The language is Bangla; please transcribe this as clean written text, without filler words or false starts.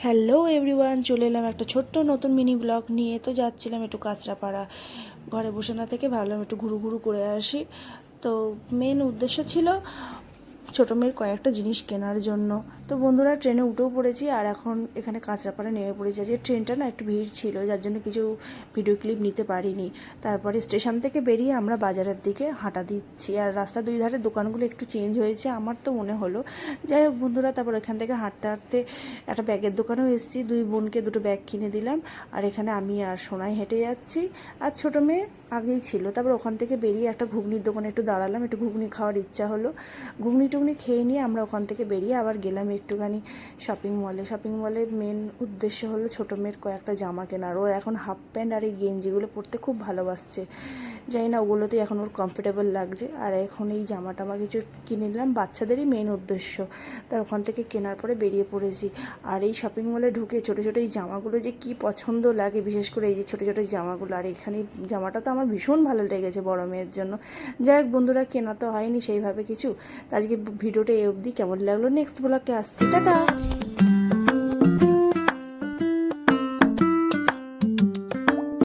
হ্যালো এভরিওয়ান, চলে এলাম একটা ছোট্ট নতুন মিনি ব্লগ নিয়ে। তো যাচ্ছিলাম একটু কাঁচরাপাড়া, ঘরে বসে না থেকে ভাবলাম একটু ঘুরু ঘুরু করে আসি। তো মেন উদ্দেশ্য ছিল ছোটো মেয়ের কয়েকটা জিনিস কেনার জন্য। তো বন্ধুরা ট্রেনে উঠেও পড়েছি আর এখন এখানে কাঁচরাপাড়া নেমে পড়েছি। আজকে ট্রেনটা না একটু ভিড় ছিল, যার জন্য কিছু ভিডিও ক্লিপ নিতে পারিনি। তারপরে স্টেশন থেকে বেরিয়ে আমরা বাজারের দিকে হাঁটা দিচ্ছি, আর রাস্তার দুই ধারে দোকানগুলো একটু চেঞ্জ হয়েছে আমার তো মনে হলো। যাই হোক বন্ধুরা, তারপর এখান থেকে হাঁটতে হাঁটতে একটা ব্যাগের দোকানেও এসেছি, দুই বোনকে দুটো ব্যাগ কিনে দিলাম। আর এখানে আমি আর সোনাই হেঁটে যাচ্ছি, আর ছোটো মেয়ে আগেই ছিল। তারপর ওখান থেকে বেরিয়ে একটা ঘুগনির দোকানে একটু দাঁড়ালাম, একটু ঘুগনি খাওয়ার ইচ্ছা হলো। ঘুগনি টুগনি খেয়ে নিয়ে আমরা ওখান থেকে বেরিয়ে আবার গেলাম একটুখানি শপিং মলের মেন উদ্দেশ্য হলো ছোটো মেয়ের কয়েকটা জামা কেনার। ওর এখন হাফ প্যান্ট আর এই গেঞ্জিগুলো পরতে খুব ভালোবাসছে, জানি না ওগুলোতেই এখন ওর কমফোর্টেবল লাগছে। আর এখন এই জামা টামা কিছু কিনে নিলাম, বাচ্চাদেরই মেন উদ্দেশ্য। তার ওখান থেকে কেনার পরে বেরিয়ে পড়েছি। আর এই শপিং মলে ঢুকে ছোটো ছোটো এই জামাগুলো যে কী পছন্দ লাগে, বিশেষ করে এই যে ছোটো ছোটো জামাগুলো। আর এখানে জামাটা তো আমার ভীষণ ভালো লেগেছে বড় মেয়ের জন্য। যাই হোক বন্ধুরা, কেনা তো হয়নি সেইভাবে কিছু। তো আজকে ভিডিওটা এই অবধি। কেমন লাগলো নেক্সট ব্লগে আসছি, টাটা।